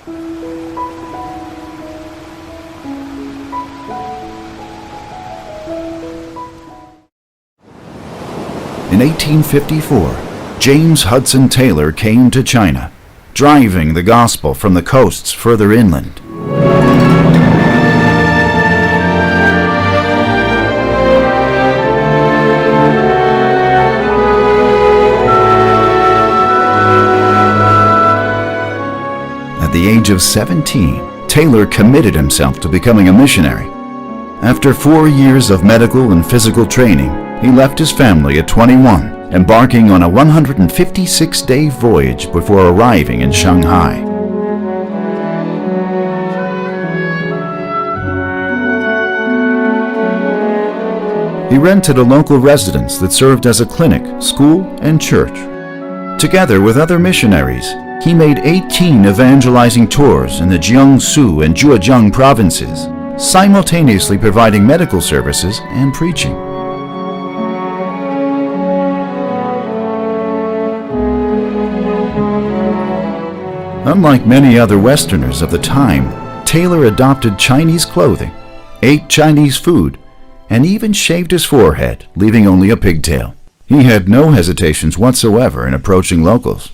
In 1854, James Hudson Taylor came to China, driving the gospel from the coasts further inland. At the age of 17, Taylor committed himself to becoming a missionary. After 4 years of medical and physical training, he left his family at 21, embarking on a 156-day voyage before arriving in Shanghai. He rented a local residence that served as a clinic, school, and church. Together with other missionaries, he made 18 evangelizing tours in the Jiangsu and Zhejiang provinces, simultaneously providing medical services and preaching. Unlike many other Westerners of the time, Taylor adopted Chinese clothing, ate Chinese food, and even shaved his forehead, leaving only a pigtail. He had no hesitations whatsoever in approaching locals.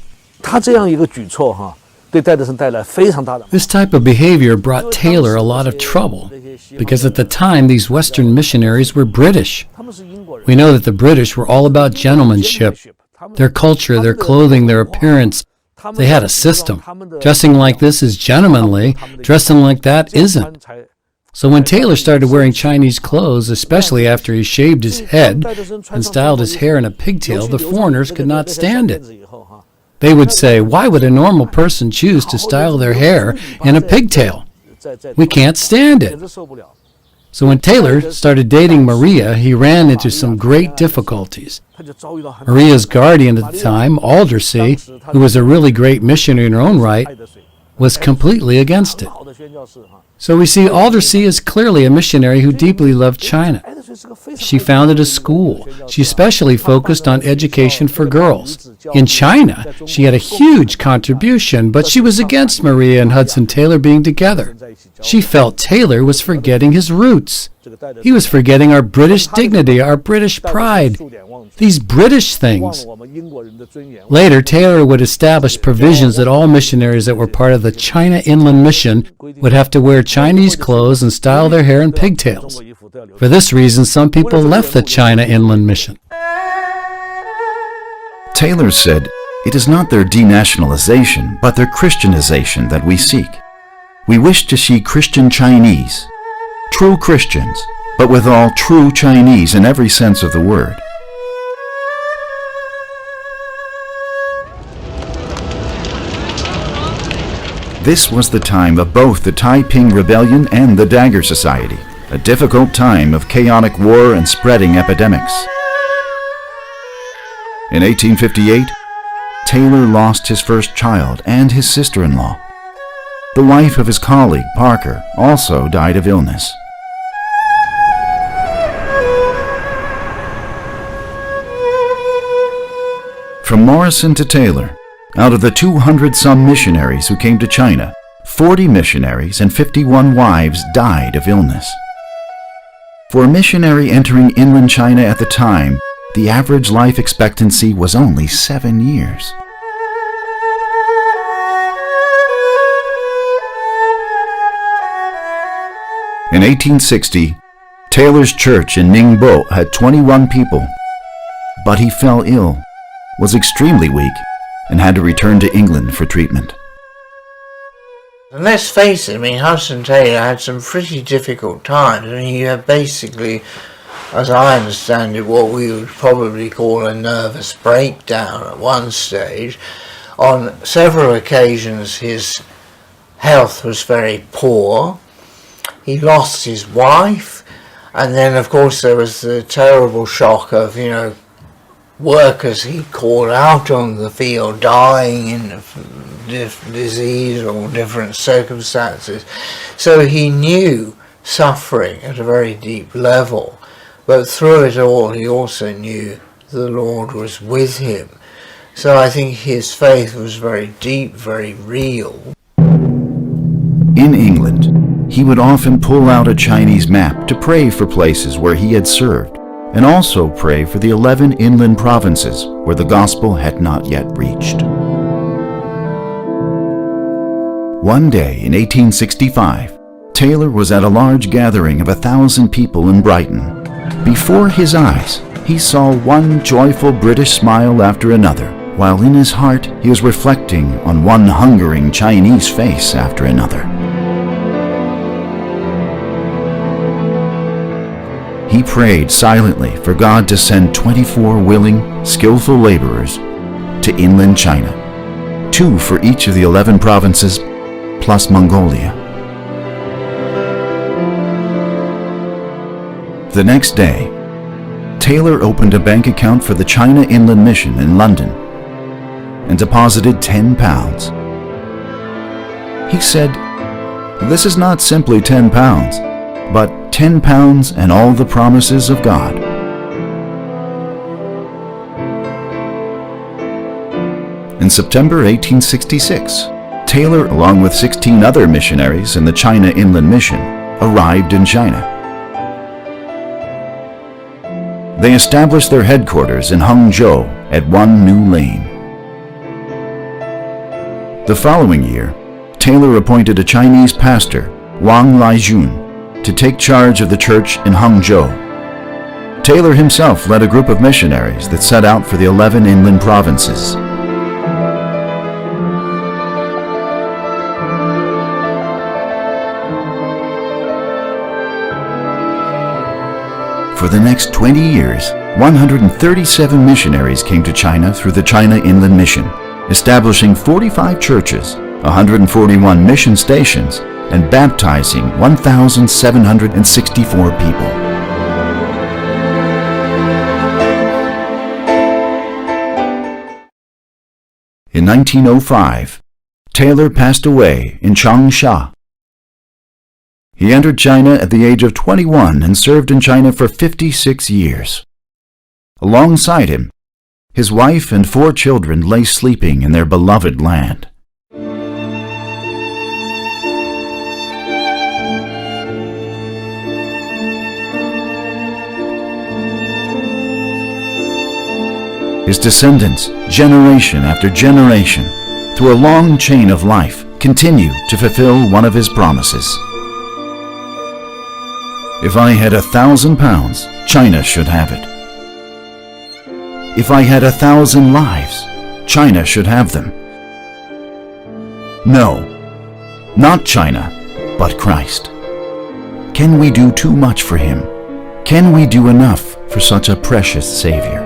This type of behavior brought Taylor a lot of trouble, because at the time these Western missionaries were British. We know that the British were all about gentlemanship, their culture, their clothing, their appearance. They had a system. Dressing like this is gentlemanly, dressing like that isn't. So when Taylor started wearing Chinese clothes, especially after he shaved his head and styled his hair in a pigtail, the foreigners could not stand it. They would say, "Why would a normal person choose to style their hair in a pigtail? We can't stand it." So when Taylor started dating Maria, he ran into some great difficulties. Maria's guardian at the time, Aldersey, who was a really great missionary in her own right, was completely against it. So we see Aldersey is clearly a missionary who deeply loved China. She founded a school. She especially focused on education for girls. In China, she had a huge contribution, but she was against Maria and Hudson Taylor being together. She felt Taylor was forgetting his roots. He was forgetting our British dignity, our British pride, these British things. Later, Taylor would establish provisions that all missionaries that were part of the China Inland Mission would have to wear Chinese clothes and style their hair in pigtails. For this reason, some people left the China Inland Mission. Taylor said, "It is not their denationalization, but their Christianization that we seek. We wish to see Christian Chinese, true Christians, but withal true Chinese in every sense of the word." This was the time of both the Taiping Rebellion and the Dagger Society, a difficult time of chaotic war and spreading epidemics. In 1858, Taylor lost his first child and his sister-in-law. The wife of his colleague, Parker, also died of illness. From Morrison to Taylor, out of the 200-some missionaries who came to China, 40 missionaries and 51 wives died of illness. For a missionary entering inland China at the time, the average life expectancy was only 7 years. In 1860, Taylor's church in Ningbo had 21 people, but he fell ill, was extremely weak, and had to return to England for treatment. And let's face it, I mean, Hudson Taylor had some pretty difficult times. I mean, he had basically, as I understand it, what we would probably call a nervous breakdown at one stage. On several occasions, his health was very poor. He lost his wife, and then, of course, there was the terrible shock of, workers he called out on the field dying in disease or different circumstances. So he knew suffering at a very deep level, but through it all he also knew the Lord was with him. So I think his faith was very deep, very real. In England, he would often pull out a Chinese map to pray for places where he had served, and also pray for the 11 inland provinces where the gospel had not yet reached. One day in 1865, Taylor was at a large gathering of 1,000 people in Brighton. Before his eyes, he saw one joyful British smile after another, while in his heart he was reflecting on one hungering Chinese face after another. He prayed silently for God to send 24 willing, skillful laborers to inland China, 2 for each of the 11 provinces, plus Mongolia. The next day, Taylor opened a bank account for the China Inland Mission in London and deposited £10. He said, "This is not simply £10, but £10 and all the promises of God." In September 1866, Taylor, along with 16 other missionaries in the China Inland Mission, arrived in China. They established their headquarters in Hangzhou at One New Lane. The following year, Taylor appointed a Chinese pastor, Wang Laijun, to take charge of the church in Hangzhou. Taylor himself led a group of missionaries that set out for the 11 inland provinces. For the next 20 years, 137 missionaries came to China through the China Inland Mission, establishing 45 churches, 141 mission stations, and baptizing 1,764 people. In 1905, Taylor passed away in Changsha. He entered China at the age of 21 and served in China for 56 years. Alongside him, his wife and 4 children lay sleeping in their beloved land. His descendants, generation after generation, through a long chain of life, continue to fulfill one of his promises. If I had £1,000, China should have it. If I had 1,000 lives, China should have them. No, not China, but Christ. Can we do too much for him? Can we do enough for such a precious Savior?